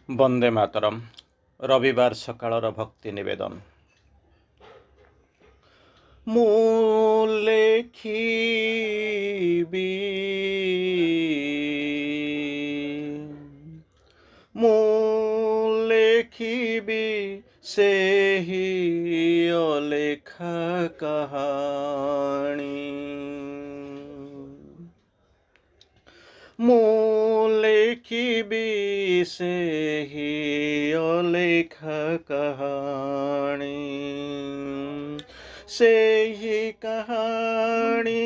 वंदे मातरम। रविवार सकाळर भक्ति निवेदन। मु लेखिबी मु लेखिबी सेही अलेखा कहानी। मु लेखिबी सेही अलेखा कहानी। सेही कहानी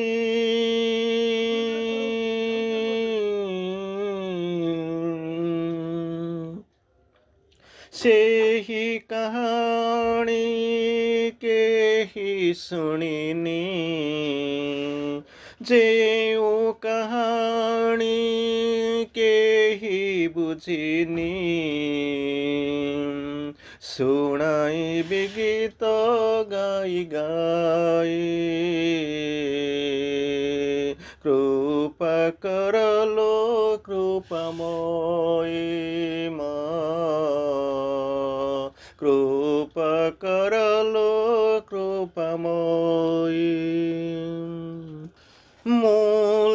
सेही कहानी केही सुनिनी। जेउ कहानी केही बुझिनी। सुनाइबी गीत गाई गाई। कृपा करलो कृपामयी मा। कृपा करलो कृपामयी। मु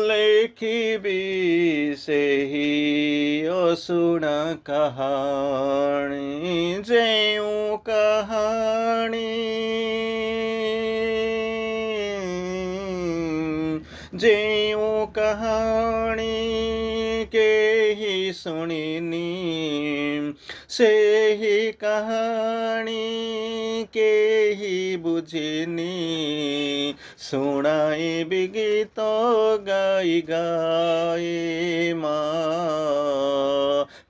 लेखिबी सेही असुणा कहानी। जेउ कहानी जेउ कहानी केही सुनिनी। सेही कहानी केही बुझिनी। सुनाइबी गीत गाई गाई मा।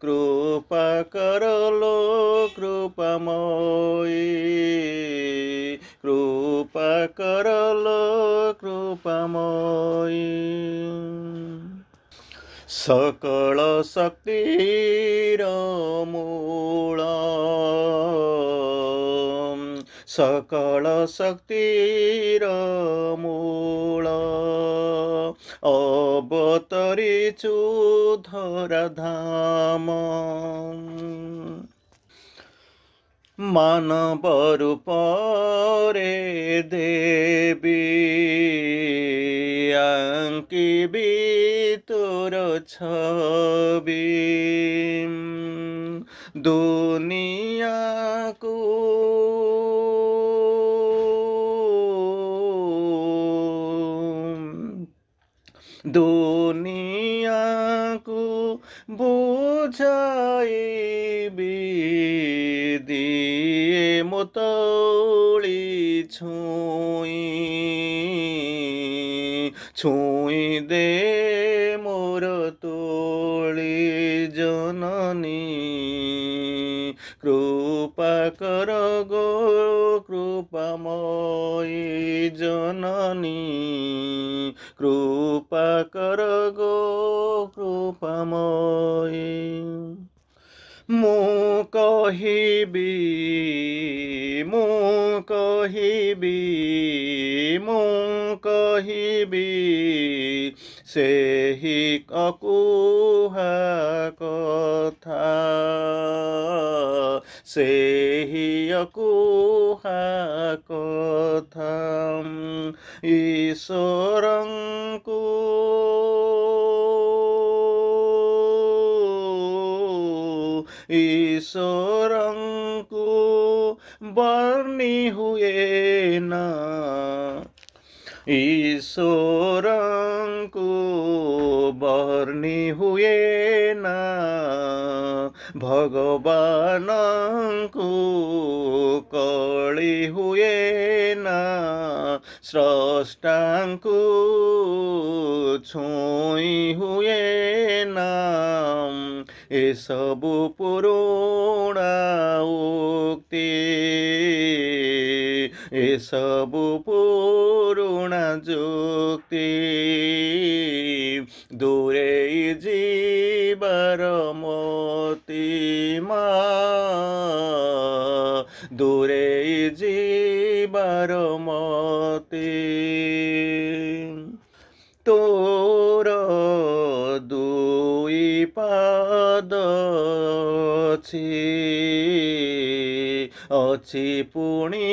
कृपा करलो कृपामयी। कृपा करलो कृपामयी। सकल शक्तिर मूल। सकल शक्तिर मूल। अवतरिछु धराधाम। मानव रूपरे देवी आंकिबी तोर छवि। दुनिया को दुनिया को बुझाइबी दिए मोतौली छुई दे मोर तोली जननी। कृपा कर गो कृपामयी जननी। कृपा कर गो कृपामयी। मु कहिबी मु कहिबी मु कहिबी सेही अकुहा कथा। सेही अकुहा कथा। ईश्वरंकु ईश्वरंकु बर्णी हुए ना। ईश्वरंकु बर्णी हुए ना। भगवानंकु कली हुए ना। स्रष्टांकु छुई हुए ना। ए सबु पुरुणा उक्ति। ए सबु पुरुणा जुक्ति। दूरे जीवार मोती मा। दूरे जीवार मोती। तोर दुई पाद ଅଛି ଅଛି ପୁଣି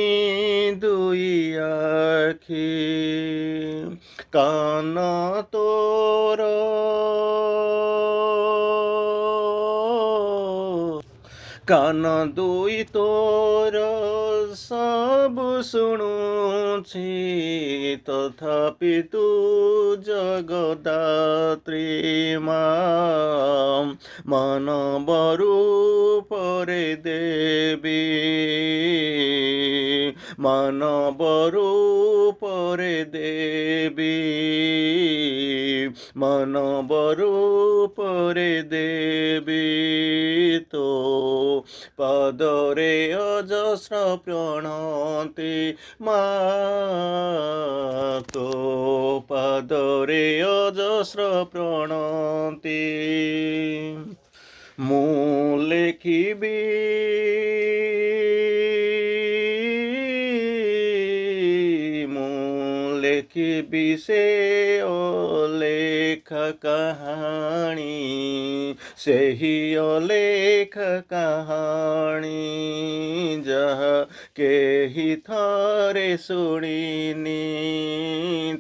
ଦୁଇ ଆଖି କାନ ତୋର କାନ ଦୁଇ ତୋର ସବୁ ଶୁଣୁଛି ତଥାପି ତୁ ଜଗଦାତ୍ରୀ ମା ମାନବ ରୂପରେ ଦେବୀ ମାନବ ରୂପରେ ଦେବୀ ମାନବ ରୂପରେ ଦେବୀ ତୋ ପାଦରେ ଅଜସ୍ର ପ୍ରଣତି ମା ତୋ ପାଦରେ ଅଜସ୍ର ପ୍ରଣତି ମୁଁ ଲେଖିବି ସେ ଅଲେଖ କାହାଣୀ ସେହି ଅଲେଖ କାହାଣୀ ଯାହା କେହି ଥରେ ଶୁଣିନି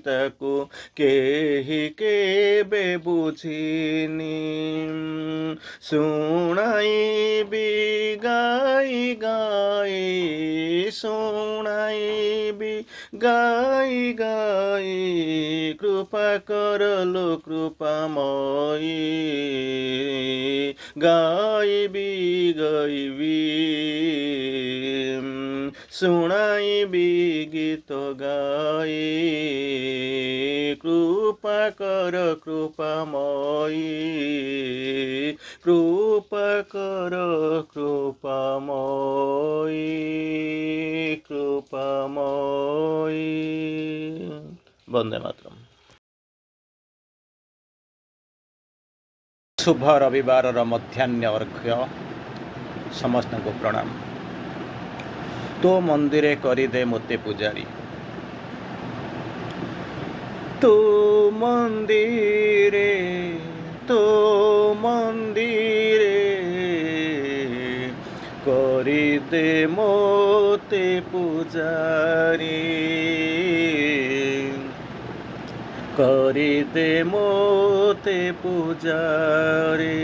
ତାକୁ କେହି କେବେ ବୁଝିନି ଶୁଣାଇବି ଗାଇ ଗାଇ ଶୁଣାଇବି ଗାଇ ଗାଇ କୃପା କରଲୋ କୃପାମୟୀ ଗାଇବି ଗାଇବି ଶୁଣାଇବି ଗୀତ ଗାଇ କୃପା କର କୃପାମୟୀ କୃପା କର କୃପାମୟୀ କୃପାମୟୀ। ବନ୍ଦେ ମାତରମ୍। शुभ रविवार मध्याह्न अर्घ्य समस्त को प्रणाम। तो मंदिरे करिदे मोते पूजारी तो मंदिरे करिदे मोते पूजारी करिदे मोते पूजारी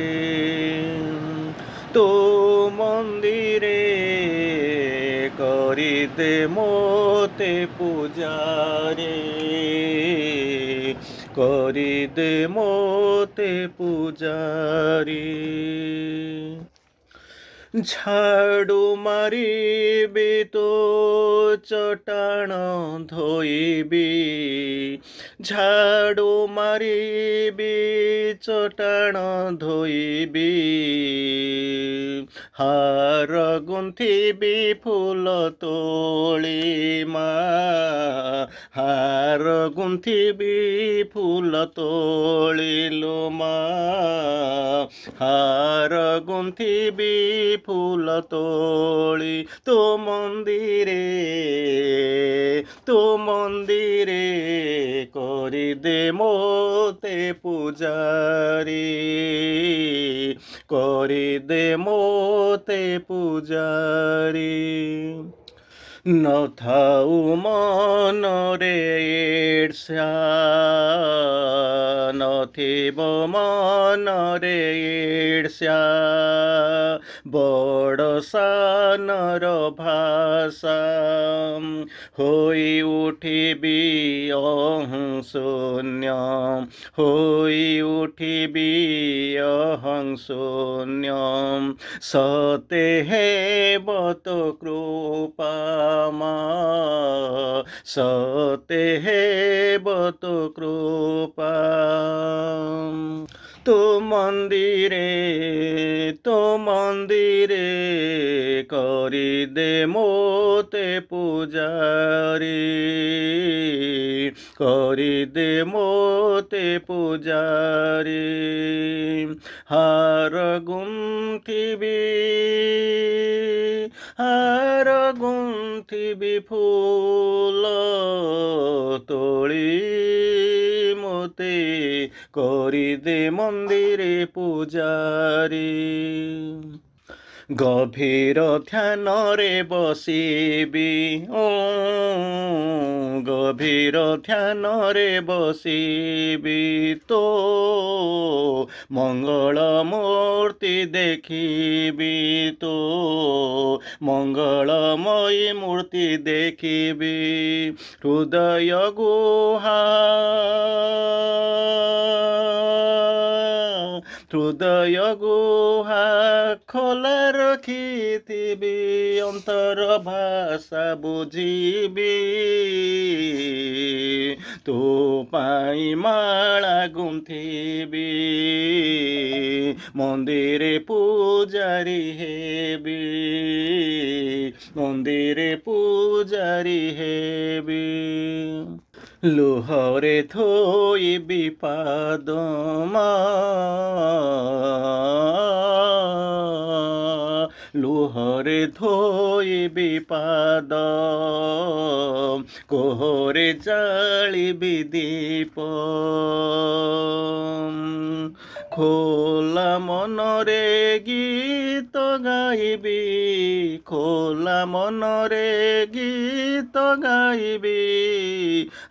तो मंदिरे करिदे मोते पूजारी करिदे मोते पूजारी झाड़ू मारिबी तो चटाण धोइबी झाड़ू मारिबी चटाण धोइबी हार गुंथिबी फूल तोली मा हार गुंथिबी फूल तोलिलो मा हार गुंथिबी फूल तोली तो मंदिरे करिदे मोते पूजारी करिदे मोते पूजारी न थाउ मनरे ईर्ष्या नथिब मनरे ईर्ष्या बड़ सानर भाषा होई उठिबी अहं शून्य होई उठिबी अहं शून्य सते हेब तो कृपा सते हेब तो कृपा तो मंदिरे करिदे मोते पूजारी करिदे मोते पूजारी हार गुंथिबी फूल तोली मोते करिदे मंदिरे पूजारी ଗଭୀର ଧ୍ୟାନରେ ବସିବି ଗଭୀର ଧ୍ୟାନରେ ବସିବି ତୋ ମଙ୍ଗଳ ମୂର୍ତ୍ତି ଦେଖିବି ତୋ ମଙ୍ଗଳମୟୀ ମୂର୍ତ୍ତି ଦେଖିବି ହୃଦୟ ଗୁହା ହୃଦୟ ଗୁହା ଖୋଲା ରଖିଥିବି ଅନ୍ତର ଭାଷା ବୁଝିବି ତୋ ପାଇଁ ମାଳା ଗୁନ୍ଥିବି ମନ୍ଦିରେ ପୂଜାରୀ ହେବି ମନ୍ଦିରେ ପୂଜାରୀ ହେବି ଲୁହରେ ଧୋଇବି ପାଦ ଲୁହରେ ଧୋଇବି ପାଦ କୋହରେ ଜାଳିବି ଦୀପ ଖୋଲା ମନରେ ଗୀତ ଗାଇବି ଖୋଲା ମନରେ ଗୀତ ଗାଇବି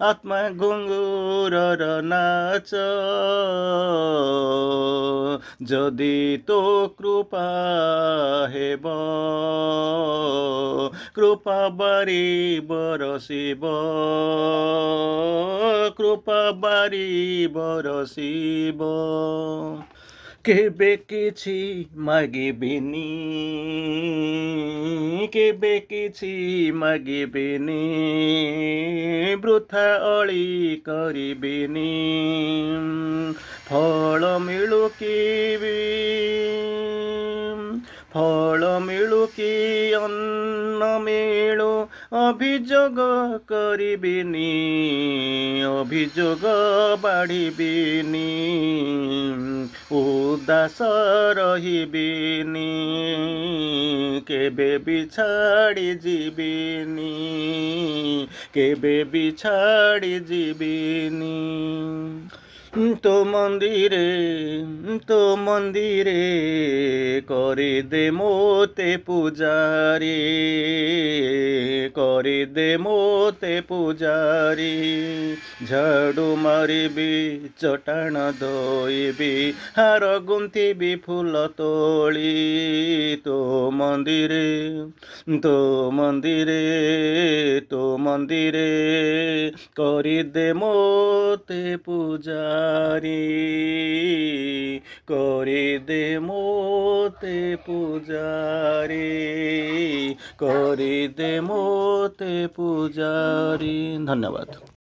ଆତ୍ମା ଘୁଙ୍ଗୁରର ନାଚ ଯଦି ତୋ କୃପା ହେବ କୃପା ବାରି ବରସିବ କୃପା ବାରି ବରସିବ କେବେ କିଛି ମାଗିବିନି କେବେ କିଛି ମାଗିବିନି ବୃଥା ଅଳି କରିବିନି ଫଳ ମିଳୁ କି ଅନ୍ନ ମିଳୁ ଅଭିଯୋଗ କରିବିନି ଅଭିଯୋଗ ବାଢ଼ିବିନି ଉଦାସ ରହିବିନି କେବେ ବି ଛାଡ଼ି ଯିବିନି କେବେ ବି ଛାଡ଼ି ଯିବିନି ତୋ ମନ୍ଦିରେ କରିଦେ ମୋତେ ପୂଜାରୀ କରିଦେ ମୋତେ ପୂଜାରୀ ଝାଡ଼ୁ ମାରିବି ଚଟାଣ ଧୋଇବି ହାର ଗୁନ୍ଥିବି ଫୁଲ ତୋଳି ତୋ ମନ୍ଦିରେ କରିଦେ ମୋତେ ପୂଜାରୀ କରିଦେ ମୋତେ ପୂଜାରୀ କରିଦେ ମୋତେ ପୂଜାରୀ ଧନ୍ୟବାଦ।